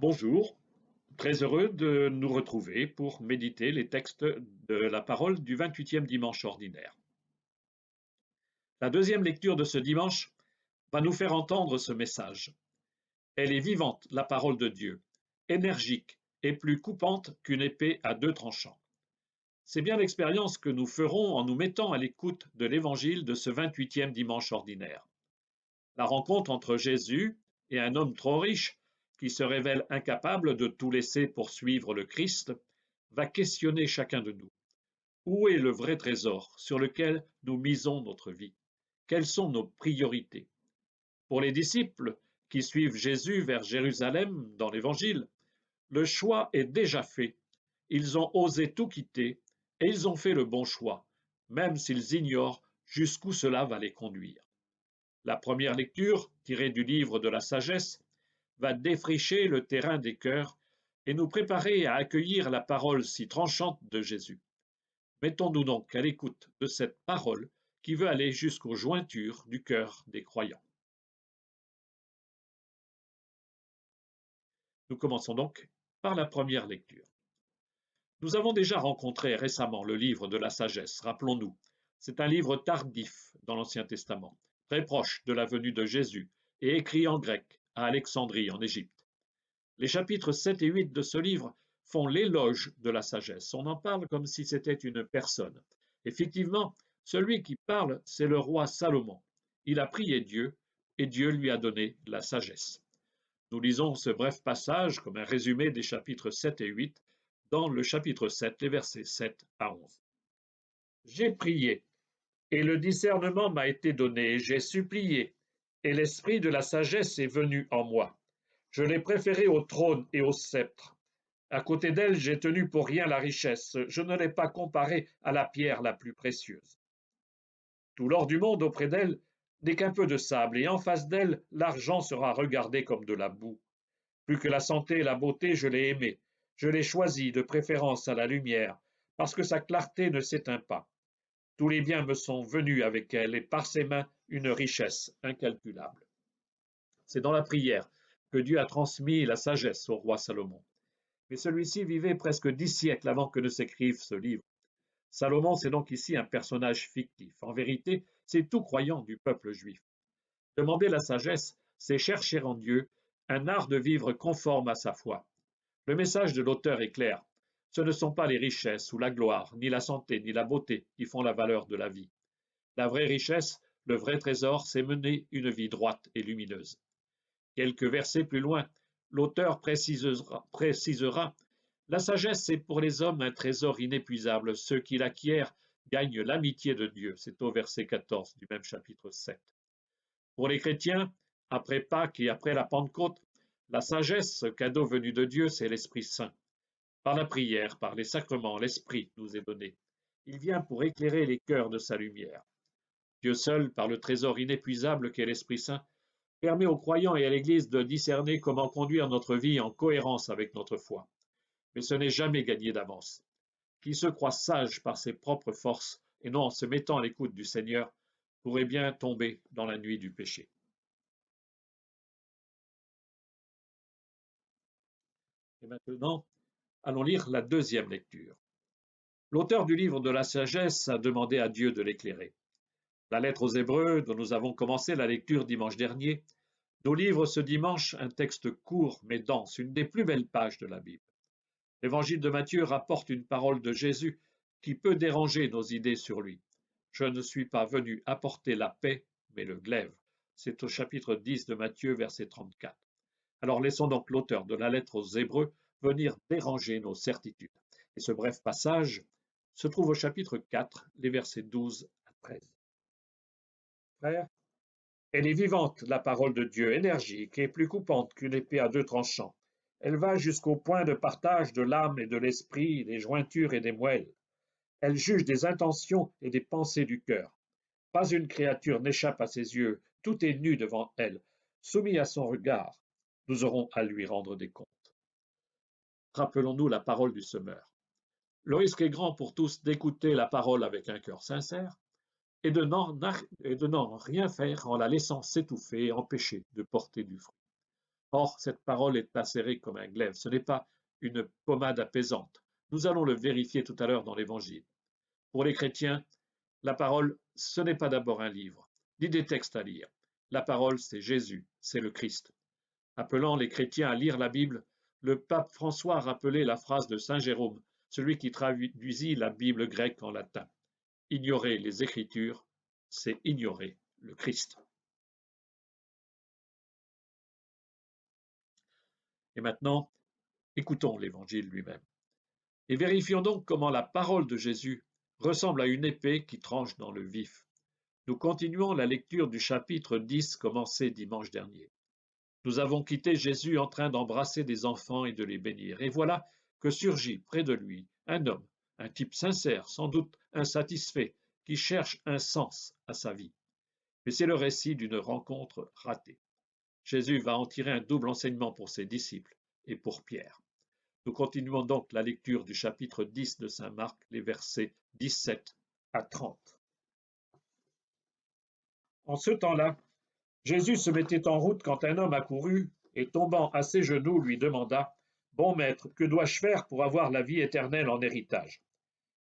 Bonjour, très heureux de nous retrouver pour méditer les textes de la parole du 28e dimanche ordinaire. La deuxième lecture de ce dimanche va nous faire entendre ce message. Elle est vivante, la parole de Dieu, énergique et plus coupante qu'une épée à deux tranchants. C'est bien l'expérience que nous ferons en nous mettant à l'écoute de l'évangile de ce 28e dimanche ordinaire. La rencontre entre Jésus et un homme trop riche qui se révèle incapable de tout laisser pour suivre le Christ va questionner chacun de nous. Où est le vrai trésor sur lequel nous misons notre vie? Quelles sont nos priorités? Pour les disciples qui suivent Jésus vers Jérusalem dans l'Évangile, le choix est déjà fait. Ils ont osé tout quitter et ils ont fait le bon choix, même s'ils ignorent jusqu'où cela va les conduire. La première lecture, tirée du livre de la sagesse, va défricher le terrain des cœurs et nous préparer à accueillir la parole si tranchante de Jésus. Mettons-nous donc à l'écoute de cette parole qui veut aller jusqu'aux jointures du cœur des croyants. Nous commençons donc par la première lecture. Nous avons déjà rencontré récemment le livre de la sagesse, rappelons-nous. C'est un livre tardif dans l'Ancien Testament, très proche de la venue de Jésus et écrit en grec à Alexandrie en Égypte. Les chapitres 7 et 8 de ce livre font l'éloge de la sagesse. On en parle comme si c'était une personne. Effectivement, celui qui parle, c'est le roi Salomon. Il a prié Dieu et Dieu lui a donné la sagesse. Nous lisons ce bref passage comme un résumé des chapitres 7 et 8 dans le chapitre 7, les versets 7 à 11. J'ai prié et le discernement m'a été donné, j'ai supplié et l'esprit de la sagesse est venu en moi. Je l'ai préférée au trône et au sceptre. À côté d'elle, j'ai tenu pour rien la richesse. Je ne l'ai pas comparée à la pierre la plus précieuse. Tout l'or du monde auprès d'elle n'est qu'un peu de sable, et en face d'elle, l'argent sera regardé comme de la boue. Plus que la santé et la beauté, je l'ai aimée. Je l'ai choisie de préférence à la lumière, parce que sa clarté ne s'éteint pas. Tous les biens me sont venus avec elle, et par ses mains, une richesse incalculable. C'est dans la prière que Dieu a transmis la sagesse au roi Salomon. Mais celui-ci vivait presque 10 siècles avant que ne s'écrive ce livre. Salomon, c'est donc ici un personnage fictif. En vérité, c'est tout croyant du peuple juif. Demander la sagesse, c'est chercher en Dieu un art de vivre conforme à sa foi. Le message de l'auteur est clair. Ce ne sont pas les richesses ou la gloire, ni la santé, ni la beauté qui font la valeur de la vie. La vraie richesse, le vrai trésor, c'est mener une vie droite et lumineuse. Quelques versets plus loin, l'auteur précisera la sagesse est pour les hommes un trésor inépuisable. Ceux qui l'acquièrent gagnent l'amitié de Dieu. C'est au verset 14 du même chapitre 7. Pour les chrétiens, après Pâques et après la Pentecôte, la sagesse, cadeau venu de Dieu, c'est l'Esprit Saint. Par la prière, par les sacrements, l'Esprit nous est donné. Il vient pour éclairer les cœurs de sa lumière. Dieu seul, par le trésor inépuisable qu'est l'Esprit Saint, permet aux croyants et à l'Église de discerner comment conduire notre vie en cohérence avec notre foi. Mais ce n'est jamais gagné d'avance. Qui se croit sage par ses propres forces et non en se mettant à l'écoute du Seigneur pourrait bien tomber dans la nuit du péché. Et maintenant, allons lire la deuxième lecture. L'auteur du livre de la sagesse a demandé à Dieu de l'éclairer. La lettre aux Hébreux, dont nous avons commencé la lecture dimanche dernier, nous livre ce dimanche un texte court mais dense, une des plus belles pages de la Bible. L'évangile de Matthieu rapporte une parole de Jésus qui peut déranger nos idées sur lui. Je ne suis pas venu apporter la paix, mais le glaive. C'est au chapitre 10 de Matthieu, verset 34. Alors laissons donc l'auteur de la lettre aux Hébreux venir déranger nos certitudes. Et ce bref passage se trouve au chapitre 4, les versets 12 à 13. Frères, elle est vivante, la parole de Dieu, énergique et plus coupante qu'une épée à deux tranchants. Elle va jusqu'au point de partage de l'âme et de l'esprit, des jointures et des moelles. Elle juge des intentions et des pensées du cœur. Pas une créature n'échappe à ses yeux, tout est nu devant elle, soumis à son regard. Nous aurons à lui rendre des comptes. Rappelons-nous la parole du semeur. Le risque est grand pour tous d'écouter la parole avec un cœur sincère et de n'en rien faire en la laissant s'étouffer et empêcher de porter du fruit. Or, cette parole est acérée comme un glaive, ce n'est pas une pommade apaisante. Nous allons le vérifier tout à l'heure dans l'Évangile. Pour les chrétiens, la parole, ce n'est pas d'abord un livre, ni des textes à lire. La parole, c'est Jésus, c'est le Christ. Appelant les chrétiens à lire la Bible, le pape François a rappelé la phrase de saint Jérôme, celui qui traduisit la Bible grecque en latin. Ignorer les Écritures, c'est ignorer le Christ. Et maintenant, écoutons l'Évangile lui-même. Et vérifions donc comment la parole de Jésus ressemble à une épée qui tranche dans le vif. Nous continuons la lecture du chapitre 10 commencé dimanche dernier. Nous avons quitté Jésus en train d'embrasser des enfants et de les bénir. Et voilà que surgit près de lui un homme, un type sincère, sans doute insatisfait, qui cherche un sens à sa vie. Mais c'est le récit d'une rencontre ratée. Jésus va en tirer un double enseignement pour ses disciples et pour Pierre. Nous continuons donc la lecture du chapitre 10 de saint Marc, les versets 17 à 30. En ce temps-là, Jésus se mettait en route quand un homme accourut et tombant à ses genoux lui demanda, « Bon maître, que dois-je faire pour avoir la vie éternelle en héritage ?»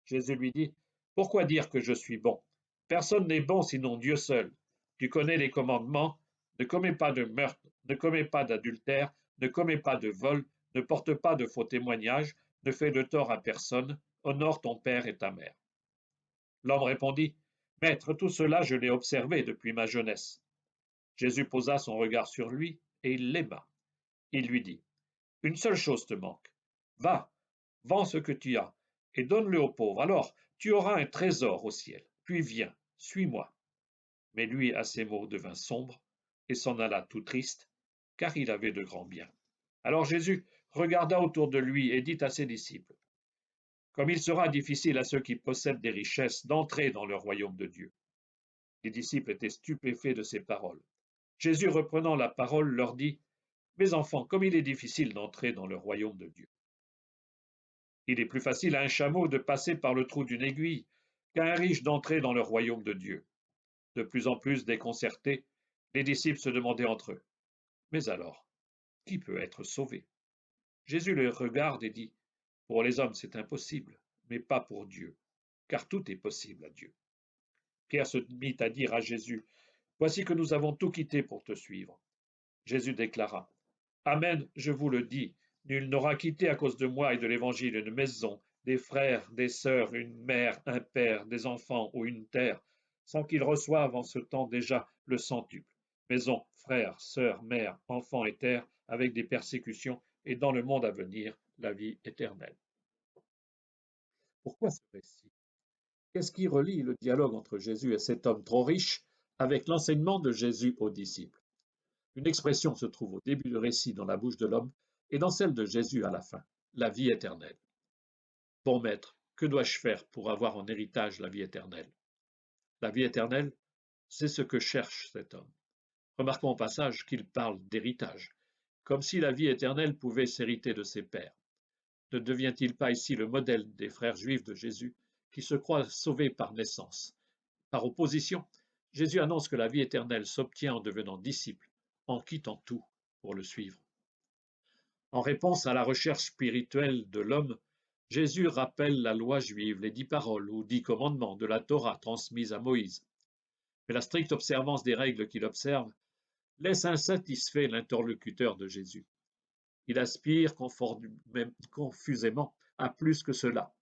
Jésus lui dit, « Pourquoi dire que je suis bon? Personne n'est bon sinon Dieu seul. Tu connais les commandements, ne commets pas de meurtre, ne commets pas d'adultère, ne commets pas de vol, ne porte pas de faux témoignages, ne fais de tort à personne, honore ton père et ta mère. » L'homme répondit, « Maître, tout cela je l'ai observé depuis ma jeunesse. » Jésus posa son regard sur lui et il l'aima. Il lui dit, « Une seule chose te manque. Va, vends ce que tu as et donne-le aux pauvres. Alors tu auras un trésor au ciel. Puis viens, suis-moi. » Mais lui, à ces mots, devint sombre et s'en alla tout triste, car il avait de grands biens. Alors Jésus regarda autour de lui et dit à ses disciples, « Comme il sera difficile à ceux qui possèdent des richesses d'entrer dans le royaume de Dieu. » Les disciples étaient stupéfaits de ces paroles. Jésus, reprenant la parole, leur dit, « Mes enfants, comme il est difficile d'entrer dans le royaume de Dieu. Il est plus facile à un chameau de passer par le trou d'une aiguille qu'à un riche d'entrer dans le royaume de Dieu. » De plus en plus déconcertés, les disciples se demandaient entre eux, « Mais alors, qui peut être sauvé ?» Jésus les regarde et dit, « Pour les hommes c'est impossible, mais pas pour Dieu, car tout est possible à Dieu. » Pierre se mit à dire à Jésus, « Voici que nous avons tout quitté pour te suivre. » Jésus déclara, « Amen, je vous le dis, nul n'aura quitté à cause de moi et de l'Évangile une maison, des frères, des sœurs, une mère, un père, des enfants ou une terre, sans qu'il reçoive en ce temps déjà le centuple. Maison, frères, sœurs, mères, enfants et terre, avec des persécutions, et dans le monde à venir, la vie éternelle. » Pourquoi ce récit? Qu'est-ce qui relie le dialogue entre Jésus et cet homme trop riche avec l'enseignement de Jésus aux disciples? Une expression se trouve au début du récit dans la bouche de l'homme et dans celle de Jésus à la fin, la vie éternelle. Bon maître, que dois-je faire pour avoir en héritage la vie éternelle? La vie éternelle, c'est ce que cherche cet homme. Remarquons au passage qu'il parle d'héritage, comme si la vie éternelle pouvait s'hériter de ses pères. Ne devient-il pas ici le modèle des frères juifs de Jésus qui se croient sauvés par naissance? Par opposition, Jésus annonce que la vie éternelle s'obtient en devenant disciple, en quittant tout pour le suivre. En réponse à la recherche spirituelle de l'homme, Jésus rappelle la loi juive, les 10 paroles ou 10 commandements de la Torah transmise à Moïse. Mais la stricte observance des règles qu'il observe laisse insatisfait l'interlocuteur de Jésus. Il aspire confusément à plus que cela.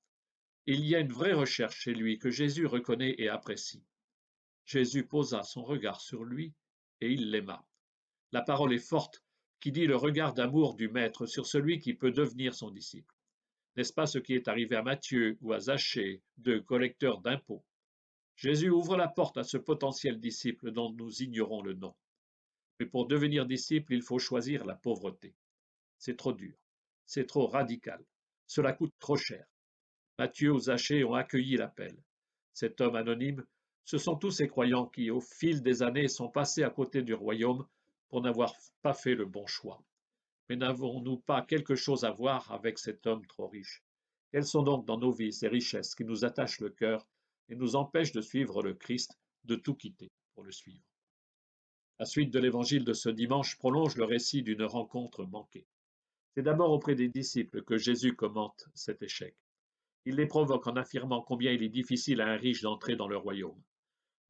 Il y a une vraie recherche chez lui que Jésus reconnaît et apprécie. Jésus posa son regard sur lui et il l'aima. La parole est forte qui dit le regard d'amour du Maître sur celui qui peut devenir son disciple. N'est-ce pas ce qui est arrivé à Matthieu ou à Zachée, deux collecteurs d'impôts? Jésus ouvre la porte à ce potentiel disciple dont nous ignorons le nom. Mais pour devenir disciple, il faut choisir la pauvreté. C'est trop dur, c'est trop radical, cela coûte trop cher. Matthieu ou Zachée ont accueilli l'appel. Cet homme anonyme, ce sont tous ces croyants qui, au fil des années, sont passés à côté du royaume pour n'avoir pas fait le bon choix. Mais n'avons-nous pas quelque chose à voir avec cet homme trop riche? Quelles sont donc dans nos vies ces richesses qui nous attachent le cœur et nous empêchent de suivre le Christ, de tout quitter pour le suivre? La suite de l'évangile de ce dimanche prolonge le récit d'une rencontre manquée. C'est d'abord auprès des disciples que Jésus commente cet échec. Il les provoque en affirmant combien il est difficile à un riche d'entrer dans le royaume.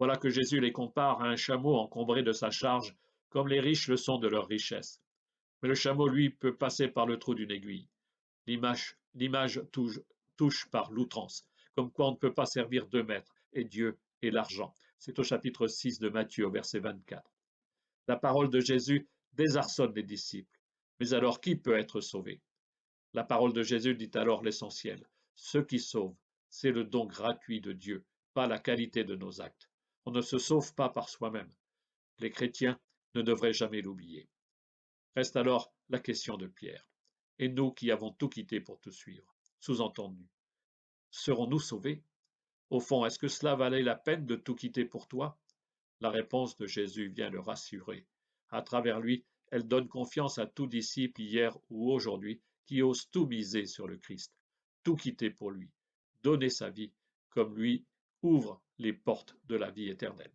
Voilà que Jésus les compare à un chameau encombré de sa charge, comme les riches le sont de leur richesse. Mais le chameau, lui, peut passer par le trou d'une aiguille. L'image touche par l'outrance, comme quoi on ne peut pas servir deux maîtres, et Dieu et l'argent. C'est au chapitre 6 de Matthieu, au verset 24. La parole de Jésus désarçonne les disciples. Mais alors qui peut être sauvé? La parole de Jésus dit alors l'essentiel. Ce qui sauve, c'est le don gratuit de Dieu, pas la qualité de nos actes. On ne se sauve pas par soi-même. Les chrétiens ne devraient jamais l'oublier. Reste alors la question de Pierre. Et nous qui avons tout quitté pour te suivre, sous-entendu, serons-nous sauvés? Au fond, est-ce que cela valait la peine de tout quitter pour toi? La réponse de Jésus vient le rassurer. À travers lui, elle donne confiance à tout disciple hier ou aujourd'hui qui ose tout miser sur le Christ, tout quitter pour lui, donner sa vie, comme lui ouvre les portes de la vie éternelle.